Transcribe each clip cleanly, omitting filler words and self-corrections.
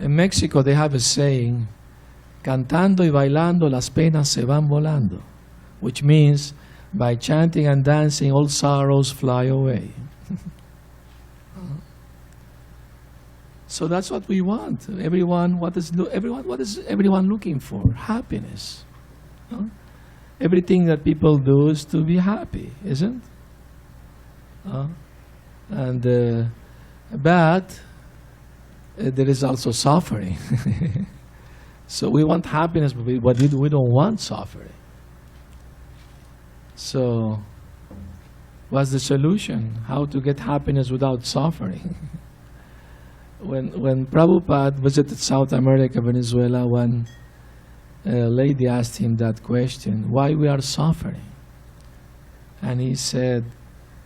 In Mexico they have a saying, cantando y bailando las penas se van volando, which means by chanting and dancing all sorrows fly away. So that's what we want. What is everyone looking for? Happiness. Huh? Everything that people do is to be happy, isn't? But there is also suffering. So we want happiness, but we don't want suffering. So what's the solution? How to get happiness without suffering? When Prabhupada visited South America, Venezuela, one lady asked him that question, why we are suffering? And he said,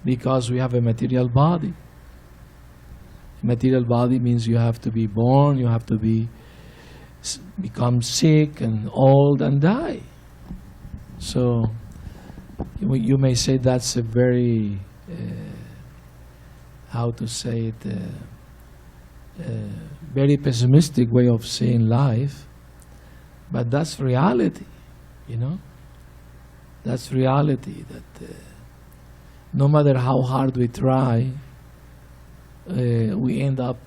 because we have a material body. Material body means you have to be born, you have to become sick and old and die. So you may say that's a very, how to say it, very pessimistic way of seeing life, but that's reality, you know. That's reality, that no matter how hard we try, we end up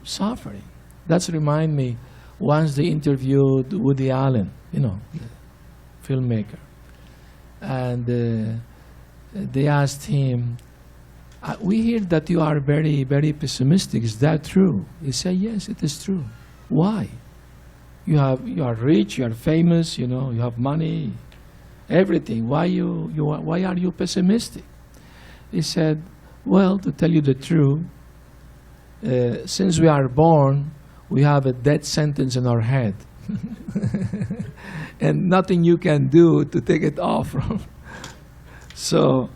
suffering. That's remind me, once they interviewed Woody Allen, you know, the filmmaker, and they asked him, we hear that you are very, very pessimistic. Is that true? He said, yes, it is true. Why? You are rich, you are famous, you know, you have money, everything. Why are you pessimistic? He said, well, to tell you the truth, since we are born, we have a death sentence in our head. And nothing you can do to take it off from. So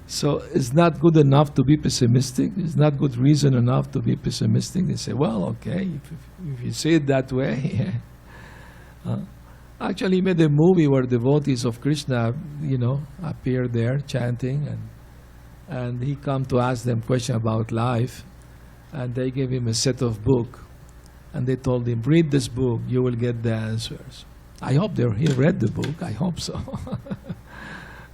it's not good enough to be pessimistic. It's not good reason enough to be pessimistic. They say, well, okay, if you see it that way. Actually, he made a movie where devotees of Krishna, you know, appear there chanting, and he come to ask them question about life, and they gave him a set of book, and they told him, read this book, you will get the answers. I hope he read the book. I hope so.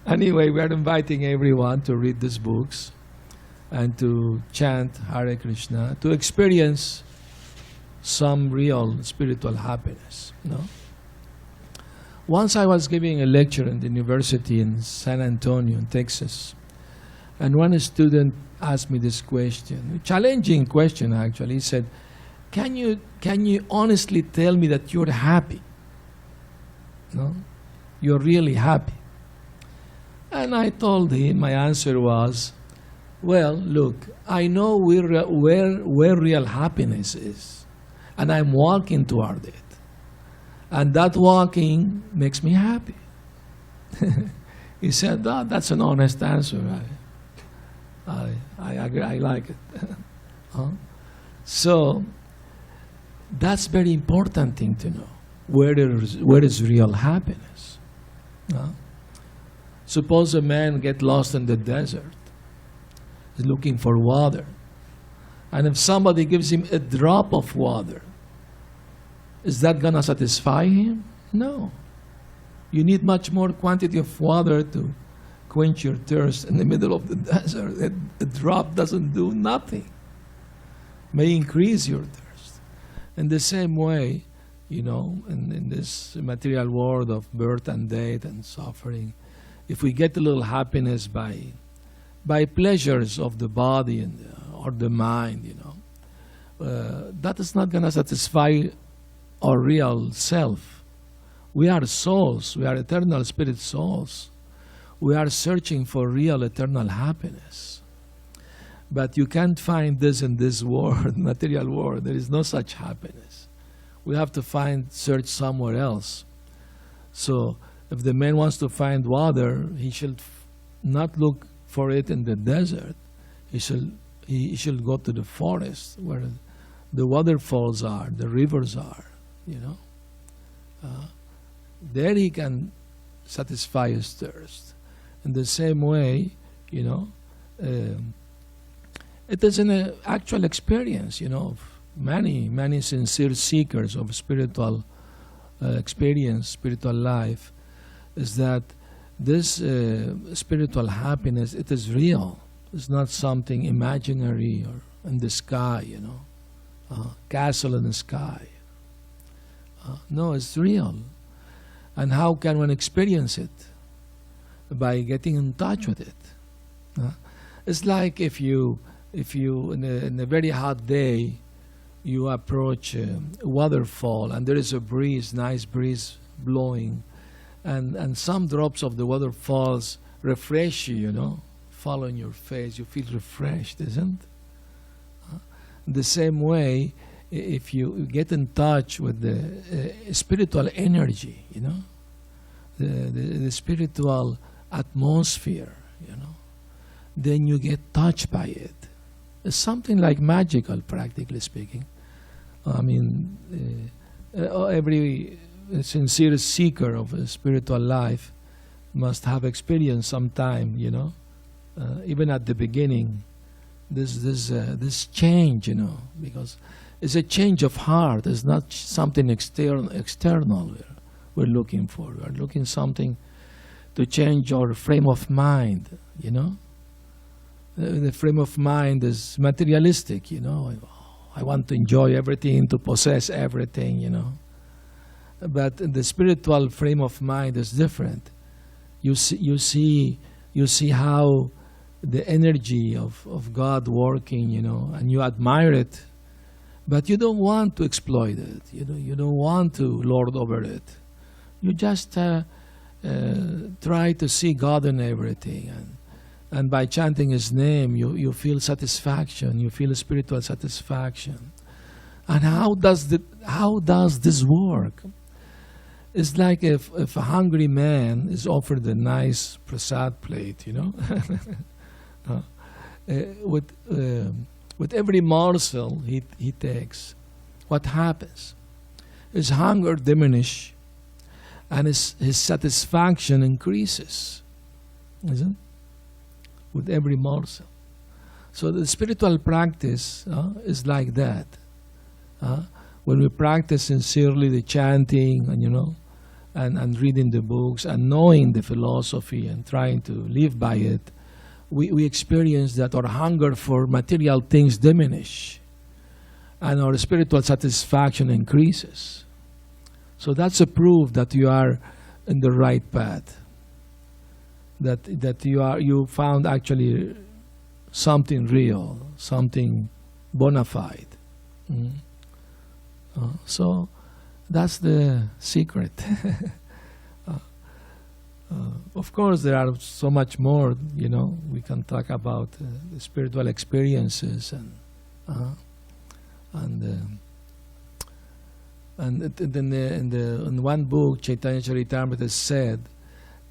Anyway, we are inviting everyone to read these books and to chant Hare Krishna, to experience some real spiritual happiness. You know? Once I was giving a lecture in the university in San Antonio, in Texas, and one student asked me this question, a challenging question actually. He said, can you honestly tell me that you're happy? No? You're really happy. And I told him, my answer was, well, look, I know where real happiness is, and I'm walking toward it. And that walking makes me happy. He said, oh, that's an honest answer. I agree, I like it. So that's very important thing to know. Where is real happiness? Suppose a man get lost in the desert. He's looking for water. And if somebody gives him a drop of water, is that going to satisfy him? No. You need much more quantity of water to quench your thirst in the middle of the desert. A drop doesn't do nothing. May increase your thirst. In the same way, you know, in this material world of birth and death and suffering, if we get a little happiness by pleasures of the body or the mind, you know, that is not going to satisfy our real self. We are souls. We are eternal spirit souls. We are searching for real eternal happiness. But you can't find this in this world, material world. There is no such happiness. We have to search somewhere else. So if the man wants to find water, he should not look for it in the desert. He should go to the forest where the waterfalls are, the rivers are, you know. There he can satisfy his thirst. In the same way, you know, it is an actual experience, you know, many sincere seekers of spiritual experience, spiritual life, is that this spiritual happiness, it is real. It's not something imaginary or in the sky, castle in the sky. No, it's real. And how can one experience it? By getting in touch with it. It's like if you in a very hot day, you approach a waterfall and there is a breeze, nice breeze blowing, and some drops of the waterfalls refresh you, fall on your face. You feel refreshed, isn't it? The same way, if you get in touch with the spiritual energy, the spiritual atmosphere, then you get touched by it. It's something like magical, practically speaking. I mean, every sincere seeker of a spiritual life must have experienced sometime, even at the beginning, this change, because it's a change of heart. It's not something external we're looking for. We're looking something to change our frame of mind, The frame of mind is materialistic, I want to enjoy everything, to possess everything, But the spiritual frame of mind is different. You see how the energy of God working, and you admire it, but you don't want to exploit it. You don't want to lord over it. You just try to see God in everything, and by chanting His name, you feel satisfaction. You feel spiritual satisfaction. And how does this work? It's like if a hungry man is offered a nice prasad plate, with every morsel he takes, what happens? His hunger diminishes, and his satisfaction increases, isn't it? With every morsel. So the spiritual practice is like that. When we practice sincerely the chanting, and reading the books and knowing the philosophy and trying to live by it, we experience that our hunger for material things diminish and our spiritual satisfaction increases. So that's a proof that you are in the right path. That you found actually something real, something bona fide. So that's the secret. Of course, there are so much more. We can talk about the spiritual experiences in one book, Chaitanya Charitamrita said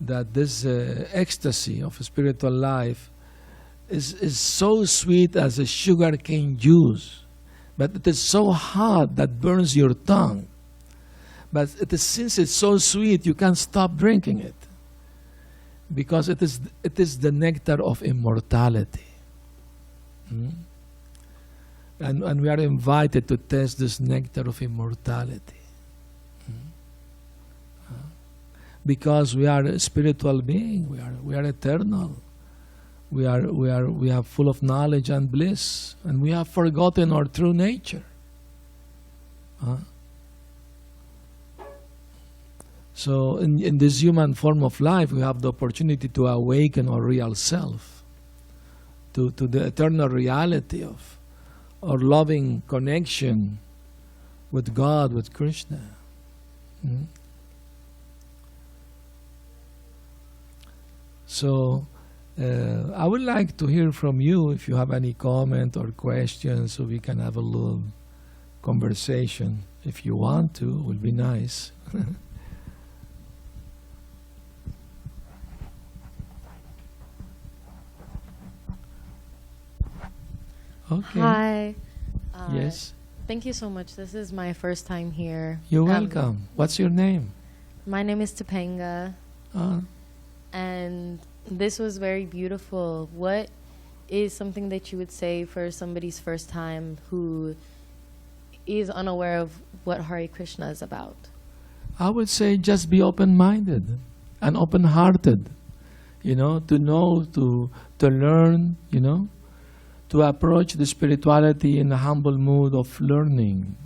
that this ecstasy of spiritual life is so sweet as a sugar cane juice, but it is so hot that burns your tongue. But since it's so sweet, you can't stop drinking it, because it is the nectar of immortality. And we are invited to taste this nectar of immortality. Because we are a spiritual being, we are eternal. We are full of knowledge and bliss, and we have forgotten our true nature. So in this human form of life, we have the opportunity to awaken our real self, to the eternal reality of our loving connection with God, with Krishna. So I would like to hear from you if you have any comment or questions, so we can have a little conversation. If you want to, it would be nice. Okay. Hi. Yes. Thank you so much. This is my first time here. You're welcome. What's your name? My name is Topanga. And this was very beautiful. What is something that you would say for somebody's first time who is unaware of what Hare Krishna is about? I would say just be open-minded and open-hearted, to know, to learn, to approach the spirituality in a humble mood of learning,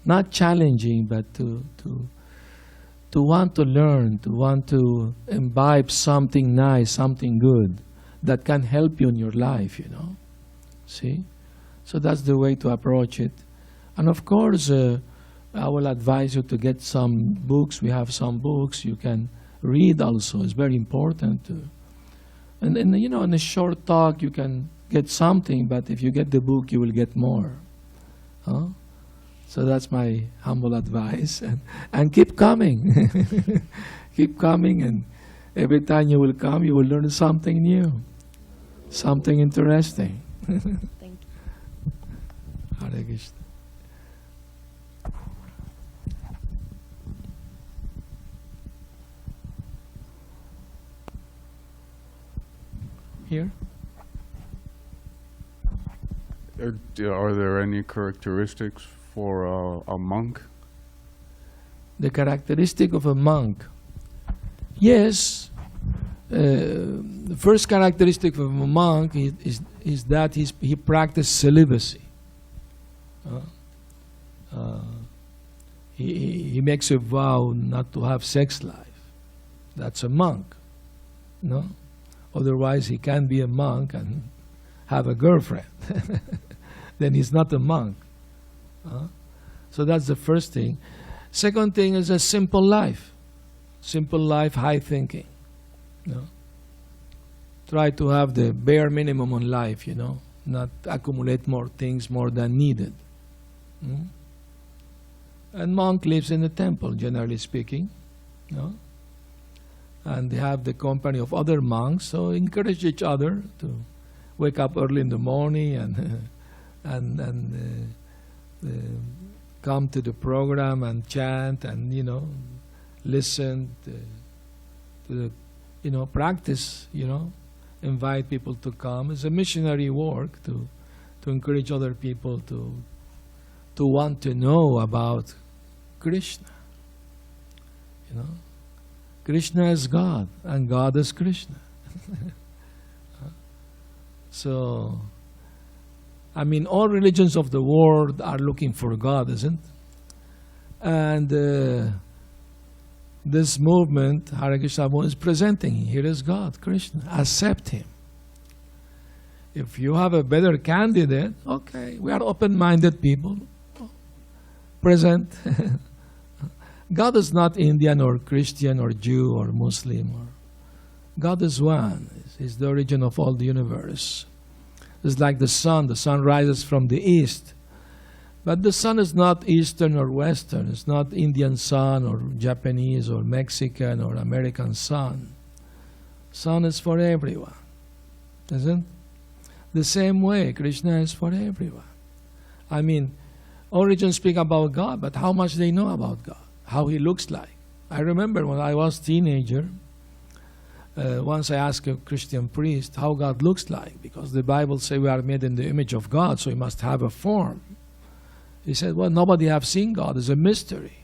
not challenging, but to want to learn, to want to imbibe something nice, something good that can help you in your life, See? So that's the way to approach it. And of course, I will advise you to get some books. We have some books you can read also. It's very important. And in a short talk, you can get something, but if you get the book, you will get more. Huh? So that's my humble advice. And keep coming. Keep coming, and every time you will come, you will learn something new, something interesting. Thank you. Hare Krishna. Here? Are there any characteristics for a monk? The characteristic of a monk. Yes, the first characteristic of a monk is that he practices celibacy. He makes a vow not to have sex life. That's a monk. No? Otherwise, he can't be a monk and have a girlfriend. Then he's not a monk. So that's the first thing. Second thing is a simple life. Simple life, high thinking. Try to have the bare minimum on life, not accumulate more things more than needed. And monk lives in the temple, generally speaking. And they have the company of other monks, so encourage each other to wake up early in the morning and come to the program and chant and listen to the practice, invite people to come. It's a missionary work to encourage other people to want to know about Krishna. Krishna is God, and God is Krishna. So, all religions of the world are looking for God, isn't it? And this movement, Hare Krishna movement, is presenting, here is God, Krishna, accept Him. If you have a better candidate, okay, we are open-minded people. Present. God is not Indian or Christian or Jew or Muslim. God is one. He's the origin of all the universe. It's like the sun. The sun rises from the east. But the sun is not Eastern or Western. It's not Indian sun or Japanese or Mexican or American sun. Sun is for everyone. Isn't it? The same way, Krishna is for everyone. All religions speak about God, but how much they know about God? How He looks like. I remember when I was a teenager, once I asked a Christian priest how God looks like, because the Bible says we are made in the image of God, so He must have a form. He said, well, nobody have seen God. It's a mystery.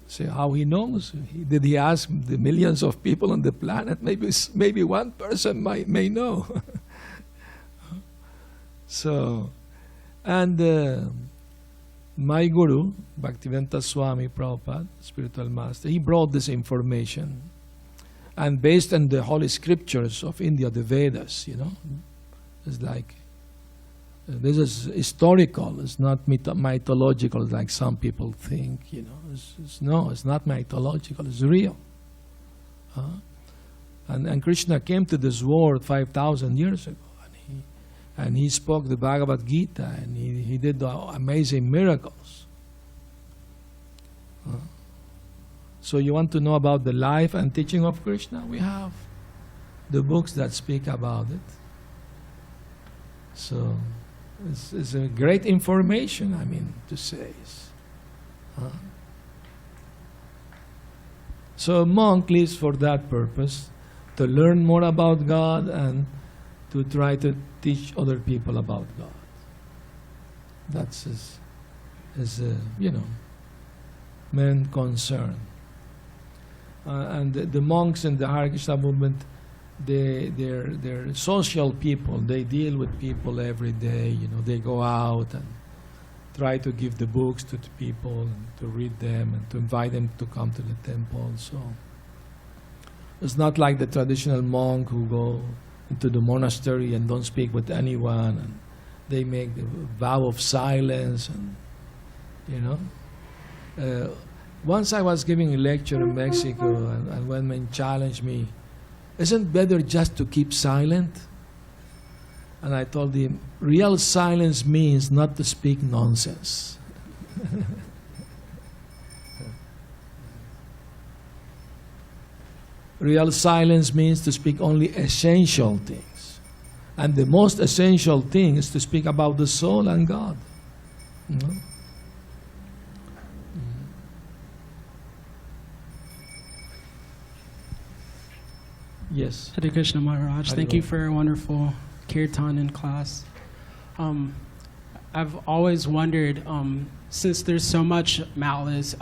Say how He knows. Did He ask the millions of people on the planet? Maybe one person may know. So, and my guru, Bhaktivedanta Swami Prabhupada, spiritual master, he brought this information. And based on the holy scriptures of India, the Vedas, it's like, this is historical, it's not mythological like some people think, It's not mythological, it's real. And Krishna came to this world 5,000 years ago. And he spoke the Bhagavad Gita, and he did the amazing miracles. So you want to know about the life and teaching of Krishna? We have the books that speak about it. So it's a great information, to say. So a monk lives for that purpose, to learn more about God and to try to teach other people about God. That's his main concern. And the monks in the Hare Krishna movement, they're social people. They deal with people every day. They go out and try to give the books to the people and to read them and to invite them to come to the temple. So it's not like the traditional monk who go into the monastery and don't speak with anyone, and they make the vow of silence, and once I was giving a lecture in Mexico, and one man challenged me, isn't it better just to keep silent? And I told him, real silence means not to speak nonsense. Real silence means to speak only essential things. And the most essential thing is to speak about the soul and God. Yes. Hare Krishna Maharaj, Hare thank you for a wonderful kirtan in class. I've always wondered, since there's so much malice,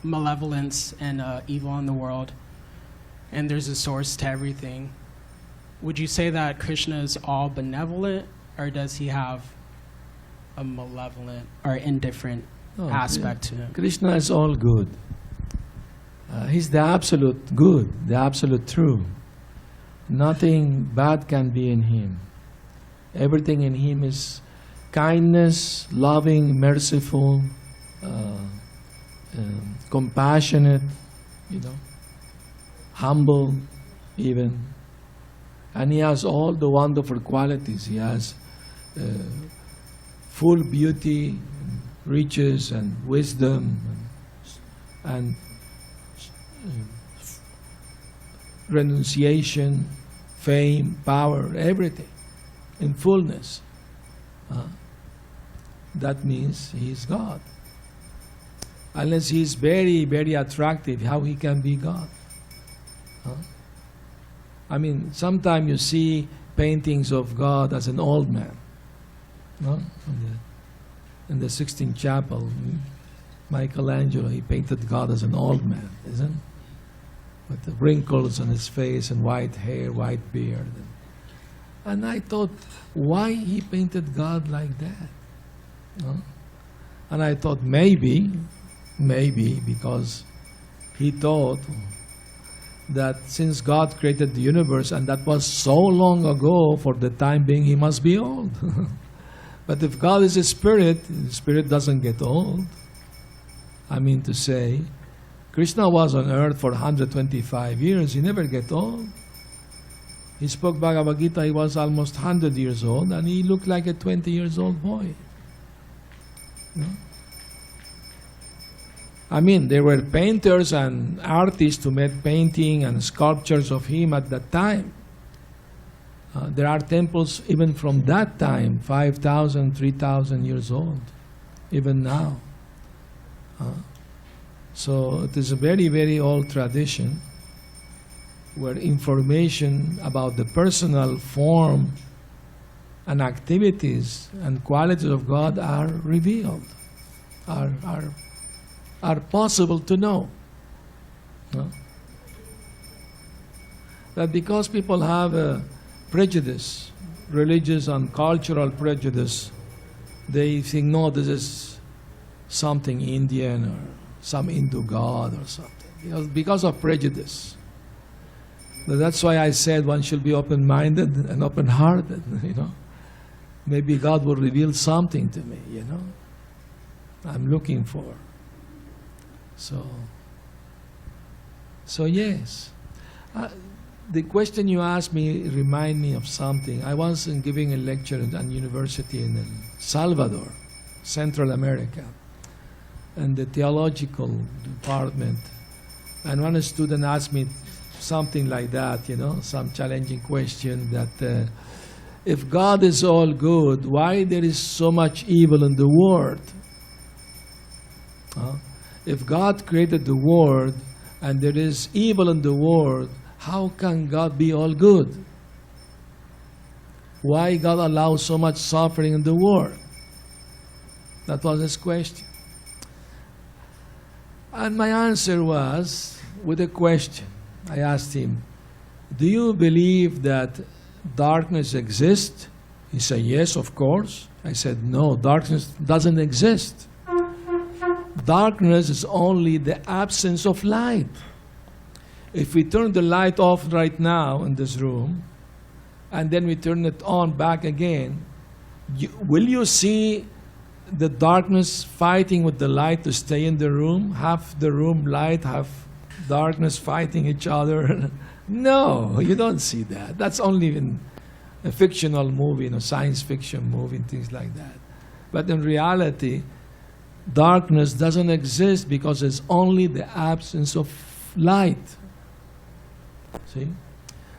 malevolence and evil in the world, and there's a source to everything, would you say that Krishna is all benevolent, or does he have a malevolent or indifferent aspect to him? Krishna is all good. He's the absolute good, the absolute true. Nothing bad can be in him. Everything in him is kindness, loving, merciful, compassionate, humble even. And he has all the wonderful qualities. He has full beauty, riches, and wisdom, and renunciation, fame, power, everything in fullness. That means he is God. Unless he is very, very attractive, how he can be God? I mean, sometimes you see paintings of God as an old man. In the Sistine Chapel, Michelangelo, he painted God as an old man, isn't it? With the wrinkles on his face and white hair, white beard. And I thought, why he painted God like that? And I thought maybe because he thought that since God created the universe, and that was so long ago, for the time being he must be old. But if God is a spirit, the spirit doesn't get old. I mean to say, Krishna was on earth for 125 years. He never get old. He spoke Bhagavad Gita, he was almost 100 years old, and he looked like a 20 years old boy. I mean, there were painters and artists who made painting and sculptures of him at that time. There are temples even from that time, 5,000, 3,000 years old, even now. So it is a very, very old tradition where information about the personal form and activities and qualities of God are revealed, are possible to know. That because people have a prejudice, religious and cultural prejudice, they think, no, this is something Indian or some Hindu god or something, because of prejudice. But that's why I said one should be open-minded and open-hearted, Maybe God will reveal something to me, I'm looking for. So yes. The question you asked me remind me of something. I was giving a lecture at a university in El Salvador, Central America, and the theological department. And one student asked me something like that, some challenging question that if God is all good, why there is so much evil in the world? If God created the world and there is evil in the world, how can God be all good? Why God allows so much suffering in the world? That was his question. And my answer was with a question. I asked him, do you believe that darkness exists? He said, yes, of course. I said, no, darkness doesn't exist. Darkness is only the absence of light. If we turn the light off right now in this room, and then we turn it on back again, will you see the darkness fighting with the light to stay in the room? Half the room light, half darkness fighting each other? No, you don't see that. That's only in a fictional movie, science fiction movie, and things like that. But in reality, darkness doesn't exist because it's only the absence of light. See?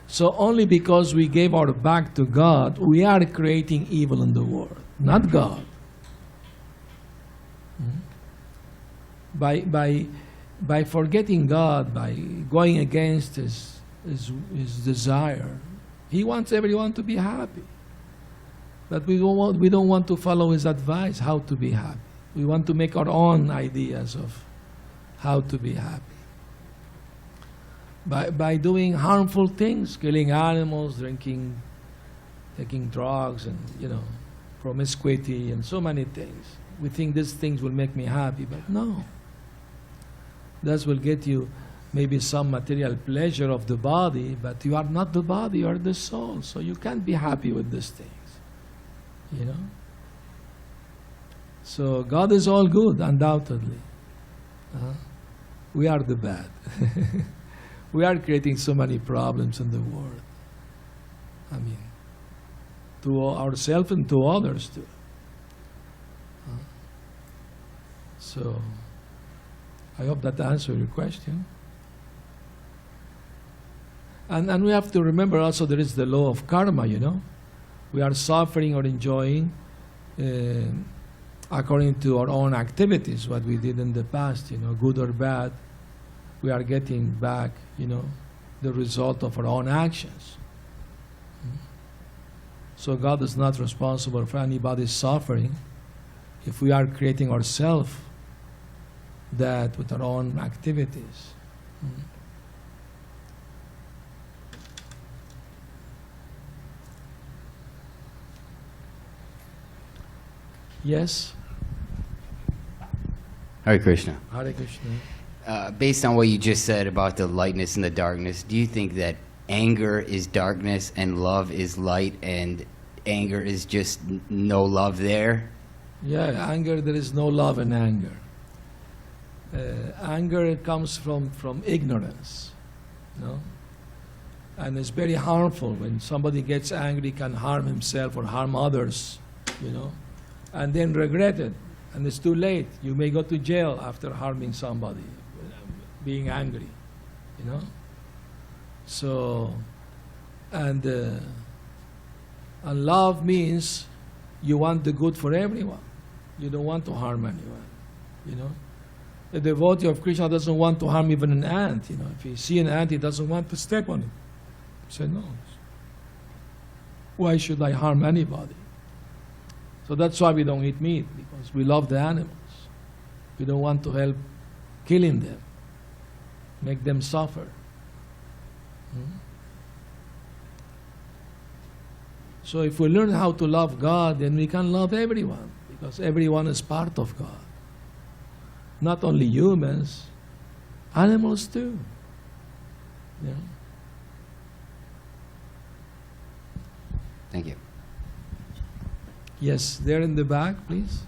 So only because we gave our back to God, we are creating evil in the world, not God. By forgetting God, by going against His desire, He wants everyone to be happy. But we don't want to follow His advice how to be happy. We want to make our own ideas of how to be happy. By doing harmful things, killing animals, drinking, taking drugs, and promiscuity, and so many things. We think these things will make me happy, but no. That will get you maybe some material pleasure of the body, but you are not the body, you are the soul, so you can't be happy with these things. So God is all good, undoubtedly. We are the bad. We are creating so many problems in the world. To ourselves and to others too. So, I hope that answered your question. And we have to remember also there is the law of karma, We are suffering or enjoying according to our own activities, what we did in the past, good or bad. We are getting back, the result of our own actions. So God is not responsible for anybody's suffering if we are creating ourselves that with our own activities. Yes? Hare Krishna. Hare Krishna. Based on what you just said about the lightness and the darkness, do you think that anger is darkness and love is light, and anger is just no love there? Yeah, anger, there is no love in anger. Anger comes from ignorance, and it's very harmful. When somebody gets angry, can harm himself or harm others, and then regret it, and it's too late. You may go to jail after harming somebody, being angry, So, and love means you want the good for everyone. You don't want to harm anyone, A devotee of Krishna doesn't want to harm even an ant, If he sees an ant, he doesn't want to step on it. He said, no. Why should I harm anybody? So that's why we don't eat meat, because we love the animals. We don't want to help killing them, make them suffer. So if we learn how to love God, then we can love everyone, because everyone is part of God. Not only humans, animals too. Thank you. Yes, there in the back, please.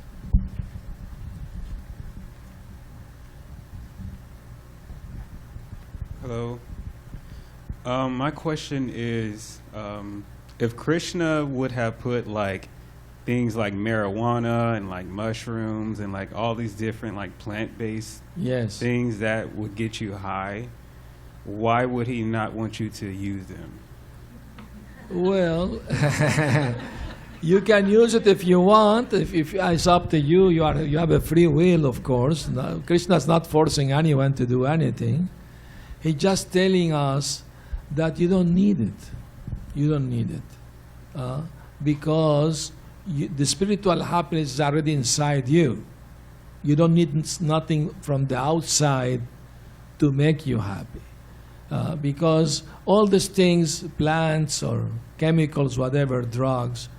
Hello. My question is, if Krishna would have put things like marijuana and mushrooms and all these different plant-based things that would get you high, why would he not want you to use them? Well, you can use it if you want. If it's up to you, you have a free will, of course. No, Krishna's not forcing anyone to do anything. He's just telling us that you don't need it. You don't need it. Because the spiritual happiness is already inside you. You don't need nothing from the outside to make you happy. Because all these things, plants or chemicals, whatever, drugs,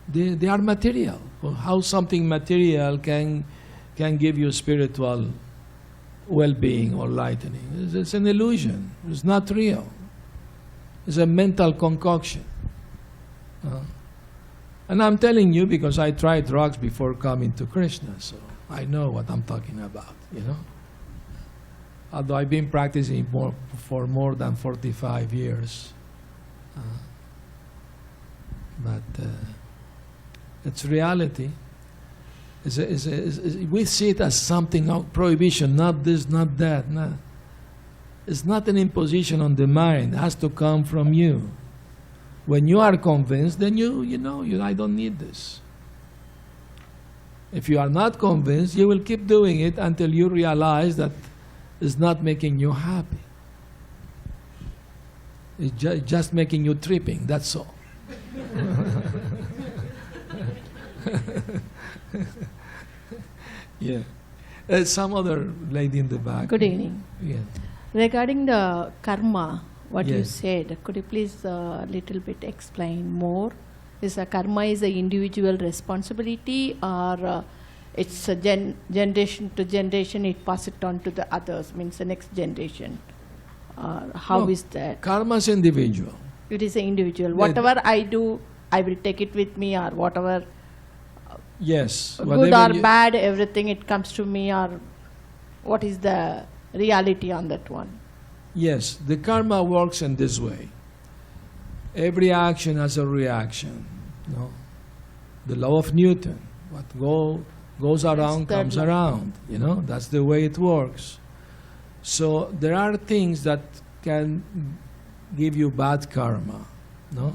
they are material. Well, how something material can give you spiritual well-being or lightening? It's an illusion. It's not real. It's a mental concoction. And I'm telling you because I tried drugs before coming to Krishna, so I know what I'm talking about, you know. Although I've been practicing for more than 45 years. But it's reality. We see it as something of prohibition, not this, not that. No. It's not an imposition on the mind. It has to come from you. When you are convinced, then you know, I don't need this. If you are not convinced, you will keep doing it until you realize that it's not making you happy. It's just making you tripping, that's all. Yeah. Some other lady in the back. Good evening. Yeah. Regarding the karma, what you Yes. said, could you please little bit explain more? Is a karma is a individual responsibility, or it's a generation to generation, it pass it on to the others, means the next generation? How is No, that? Karma is individual. It is an individual. Yeah. Whatever I do, I will take it with me, or whatever, Yes. good whatever or you- bad, everything it comes to me, or what is the reality on that one? Yes, the karma works in this way. Every action has a reaction. No? The law of Newton. What goes around third comes law. around. You know, that's the way it works. So there are things that can give you bad karma. No?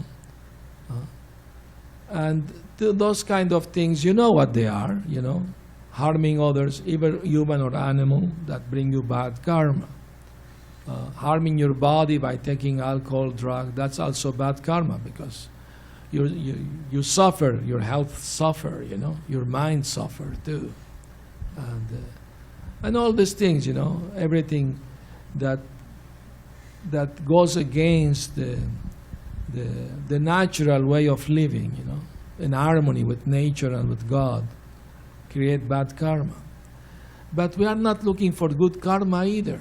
And those kind of things, you know what they are, you know. Harming others, either human or animal, that bring you bad karma. Harming your body by taking alcohol, drug, that's also bad karma because you suffer, your health suffer, you know, your mind suffer too. And all these things, you know, everything that goes against the natural way of living, you know, in harmony with nature and with God, create bad karma. But we are not looking for good karma either.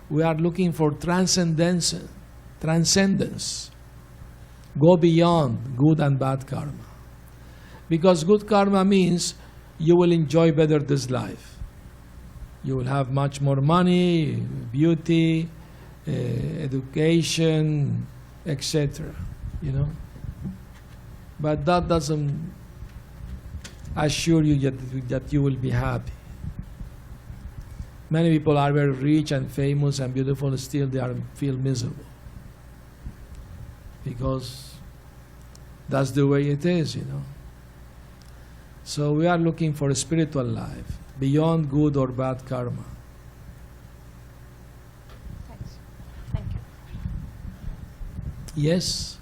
We are looking for transcendence. Go beyond good and bad karma. Because good karma means you will enjoy better this life. You will have much more money, beauty, education, etc. You know. But that doesn't assure you that you will be happy. Many people are very rich and famous and beautiful, still they feel miserable. Because that's the way it is, you know. So we are looking for a spiritual life, beyond good or bad karma. Thanks. Thank you. Yes?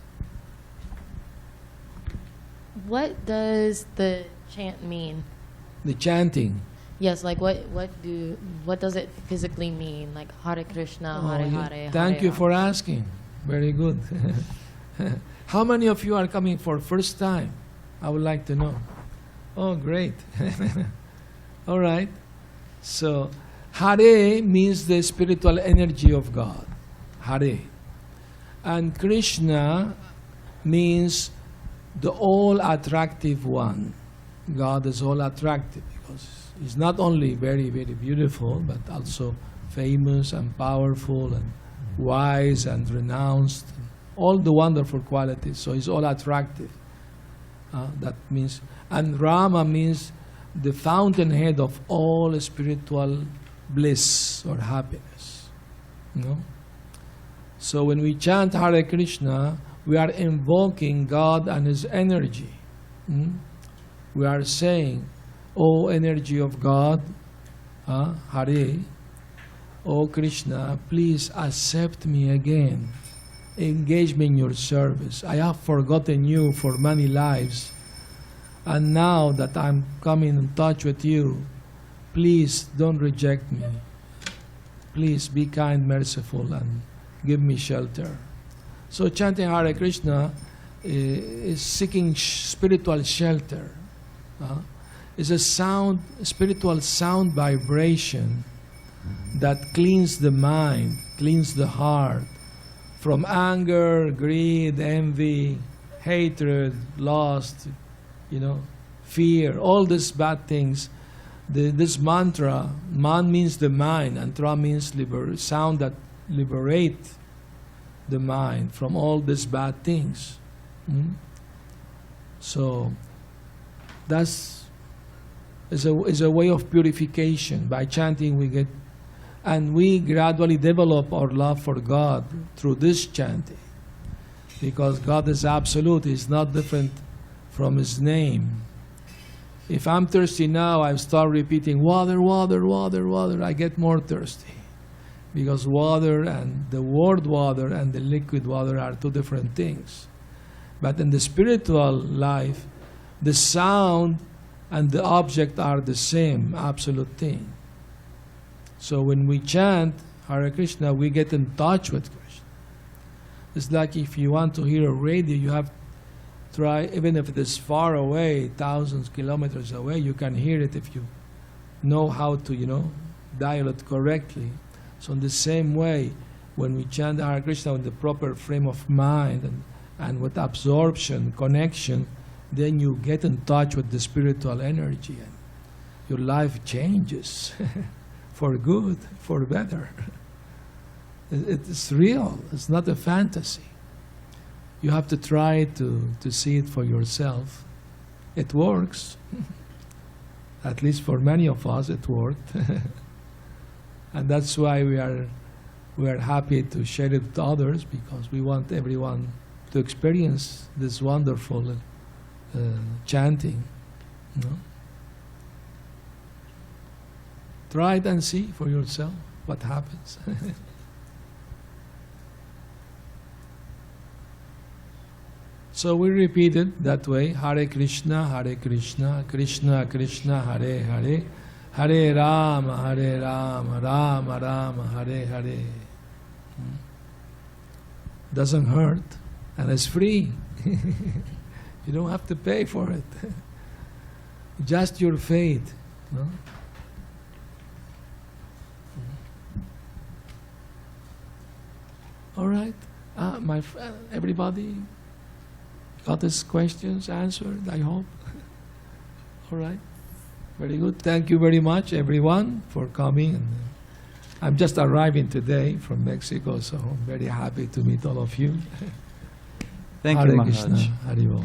What does the chant mean? The chanting. Yes, like what does it physically mean? Like Hare Krishna, Oh, Hare yeah. Hare. Thank Hare you Rama. for asking. Very good. How many of you are coming for first time? I would like to know. Oh, great. All right. So, Hare means the spiritual energy of God. Hare. And Krishna means the all-attractive one. God is all-attractive because He's not only very, very beautiful, but also famous and powerful and wise and renounced. All the wonderful qualities. So He's all-attractive. That means, and Rama means the fountainhead of all spiritual bliss or happiness. You know? So when we chant Hare Krishna, we are invoking God and His energy. We are saying, O energy of God, Hare, O Krishna, please accept me again. Engage me in your service. I have forgotten you for many lives, And now that I'm coming in touch with you, please don't reject me. Please be kind, merciful, and give me shelter. So chanting Hare Krishna is seeking spiritual shelter. It's a sound, spiritual sound vibration that cleans the mind, cleans the heart from anger, greed, envy, hatred, lust, fear, all these bad things. This mantra, man means the mind, and tra means sound that liberate the mind from all these bad things. So that's is a way of purification. By chanting we gradually develop our love for God through this chanting. Because God is absolute, He's not different from His name. If I'm thirsty now, I start repeating water, water, water, water, I get more thirsty. Because water and the word water and the liquid water are two different things. But in the spiritual life, the sound and the object are the same absolute thing. So when we chant Hare Krishna, we get in touch with Krishna. It's like if you want to hear a radio, you have to try, even if it is far away, thousands of kilometers away, you can hear it if you know how to, dial it correctly. So in the same way, when we chant Hare Krishna in the proper frame of mind and with absorption, connection, then you get in touch with the spiritual energy and your life changes for good, for better. It's real. It's not a fantasy. You have to try to see it for yourself. It works. At least for many of us, it worked. And that's why we are happy to share it with others, because we want everyone to experience this wonderful chanting. Try it and see for yourself what happens. So we repeat it that way: Hare Krishna, Krishna Krishna, Hare Hare, Hare Rama, Rama Rama, Hare Hare. Doesn't hurt, and it's free. You don't have to pay for it. Just your faith. All right, my friend, everybody got his questions answered, I hope. All right, very good. Thank you very much, everyone, for coming. And I'm just arriving today from Mexico, so I'm very happy to meet all of you. Thank Hare you, Krishna, Maharaj. Hari Bol.